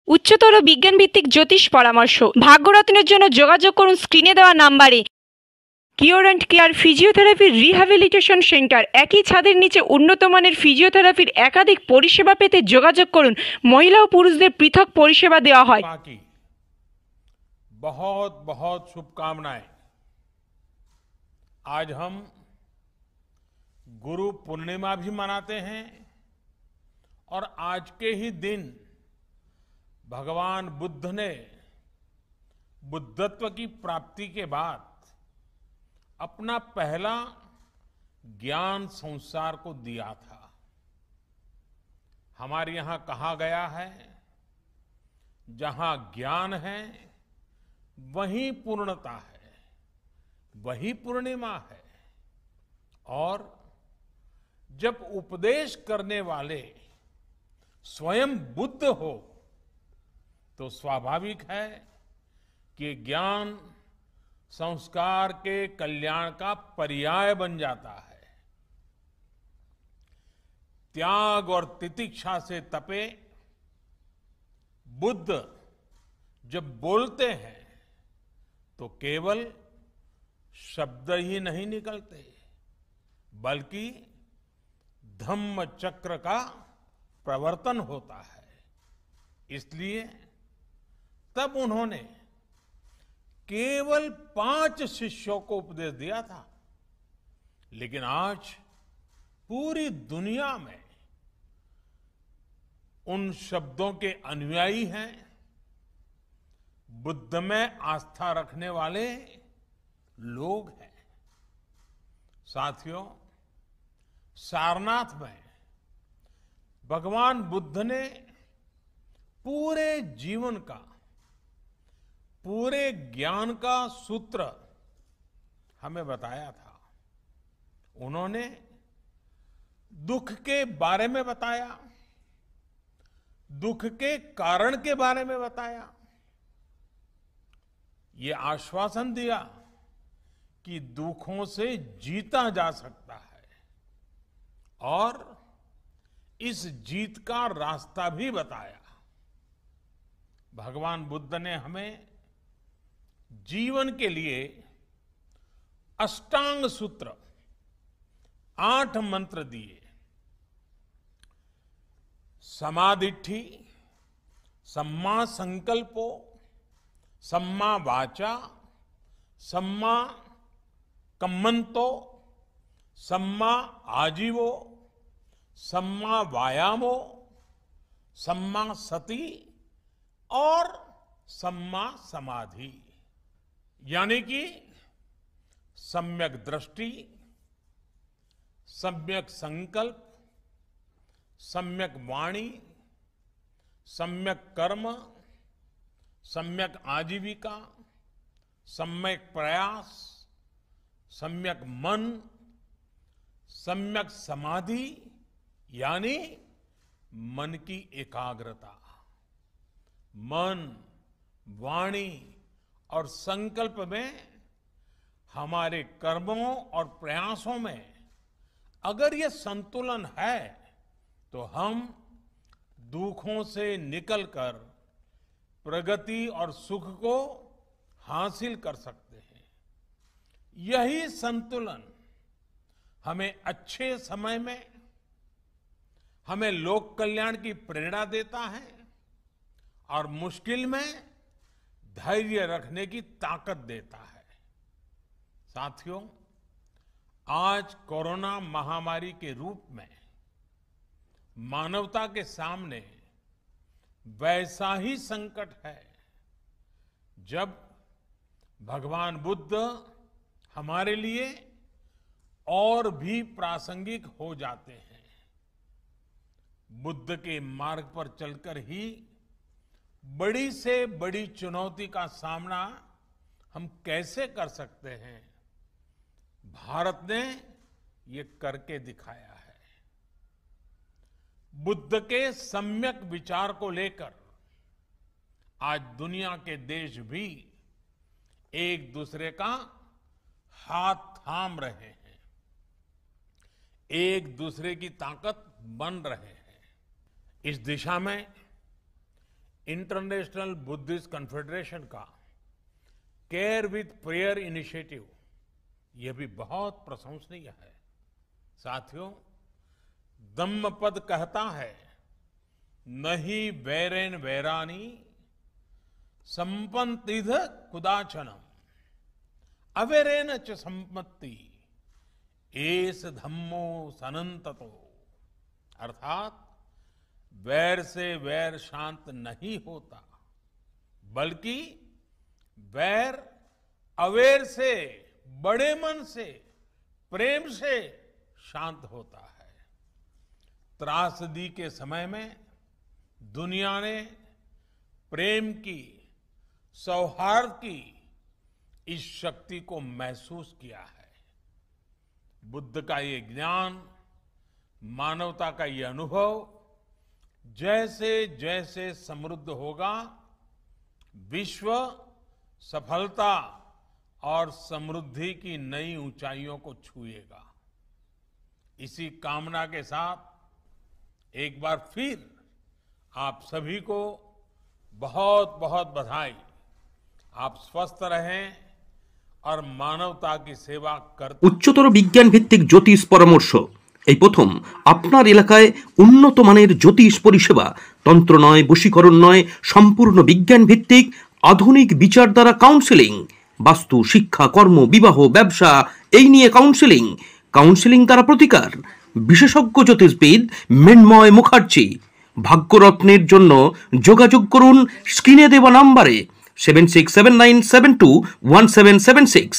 উচ্চতর বিজ্ঞানভিত্তিক জ্যোতিষ পরামর্শ, ভাগ্যরত্নের জন্য যোগাযোগ করুন স্ক্রিনে দেওয়া নাম্বারে। Cure and care physiotherapy rehabilitation centre. একই ছাদের নিচে উন্নত মানের ফিজিওথেরাপির একাধিক পরিষেবা পেতে যোগাযোগ করুন। মহিলা ও পুরুষদের পৃথক পরিষেবা দেওয়া হয়। की बहुत बहुत शुभकामनाएं। आज हम गुरु पूर्णिमा भी मनाते हैं और आज के ही दिन भगवान बुद्ध ने बुद्धत्व की प्राप्ति के बाद अपना पहला ज्ञान संसार को दिया था। हमारे यहां कहा गया है, जहां ज्ञान है वहीं पूर्णता है, वही पूर्णिमा है। और जब उपदेश करने वाले स्वयं बुद्ध हो तो स्वाभाविक है कि ज्ञान संस्कार के कल्याण का पर्याय बन जाता है। त्याग और तितिक्षा से तपे बुद्ध जब बोलते हैं तो केवल शब्द ही नहीं निकलते, बल्कि धम्म चक्र का प्रवर्तन होता है। इसलिए तब उन्होंने केवल 5 शिष्यों को उपदेश दिया था, लेकिन आज पूरी दुनिया में उन शब्दों के अनुयायी हैं। बुद्ध में आस्था रखने वाले लोग हैं। साथियों, सारनाथ में भगवान बुद्ध ने पूरे जीवन का, पूरे ज्ञान का सूत्र हमें बताया था। उन्होंने दुख के बारे में बताया, दुख के कारण के बारे में बताया, ये आश्वासन दिया कि दुखों से जीता जा सकता है और इस जीत का रास्ता भी बताया। भगवान बुद्ध ने हमें जीवन के लिए अष्टांग सूत्र 8 मंत्र दिए। समाधिठि, सम्मा संकल्पो, सम्मा वाचा, सम्मा कम्मंतो, सम्मा आजीवो, सम्मा वायामो, सम्मा सति और सम्मा समाधि। यानी कि सम्यक दृष्टि, सम्यक संकल्प, सम्यक वाणी, सम्यक कर्म, सम्यक आजीविका, सम्यक प्रयास, सम्यक मन, सम्यक समाधि यानी मन की एकाग्रता। मन, वाणी और संकल्प में, हमारे कर्मों और प्रयासों में अगर ये संतुलन है तो हम दुखों से निकलकर प्रगति और सुख को हासिल कर सकते हैं। यही संतुलन हमें अच्छे समय में, हमें लोक कल्याण की प्रेरणा देता है और मुश्किल में धैर्य रखने की ताकत देता है। साथियों, आज कोरोना महामारी के रूप में मानवता के सामने वैसा ही संकट है जब भगवान बुद्ध हमारे लिए और भी प्रासंगिक हो जाते हैं। बुद्ध के मार्ग पर चलकर ही बड़ी से बड़ी चुनौती का सामना हम कैसे कर सकते हैं, भारत ने ये करके दिखाया है। बुद्ध के सम्यक विचार को लेकर आज दुनिया के देश भी एक दूसरे का हाथ थाम रहे हैं, एक दूसरे की ताकत बन रहे हैं। इस दिशा में इंटरनेशनल बुद्धिस्ट कन्फेडरेशन का केयर विथ प्रेयर इनिशिएटिव, यह भी बहुत प्रशंसनीय है। साथियों, धम्मपद कहता है, नहीं वैरेन वैरानी संपत्तिध कुदाचनम अवैरेन च संपत्ति एस धम्मो सनंततो। अर्थात वैर से वैर शांत नहीं होता, बल्कि वैर अवैर से, बड़े मन से, प्रेम से शांत होता है। त्रासदी के समय में दुनिया ने प्रेम की, सौहार्द की इस शक्ति को महसूस किया है। बुद्ध का ये ज्ञान, मानवता का ये अनुभव जैसे जैसे समृद्ध होगा, विश्व सफलता और समृद्धि की नई ऊंचाइयों को छुएगा। इसी कामना के साथ एक बार फिर आप सभी को बहुत बहुत बधाई। आप स्वस्थ रहें और मानवता की सेवा करते। उच्चतर विज्ञान भित्तिक ज्योतिष परामर्श এই প্রথম আপনার এলাকায় উন্নত মানের জ্যোতিষ পরিষেবা, তন্ত্র নয়, বশীকরণ নয়, সম্পূর্ণ বিজ্ঞান ভিত্তিক আধুনিক বিচার দ্বারা কাউন্সেলিং, বাস্তু, শিক্ষা, কর্ম, বিবাহ, ব্যবসা এই নিয়ে কাউন্সেলিং দ্বারা প্রতিকার। বিশেষজ্ঞ জ্যোতিষবিদ মৃন্ময় মুখার্জি। ভাগ্যরত্নের জন্য যোগাযোগ করুন স্ক্রিনে দেওয়া নম্বরে 7679721776।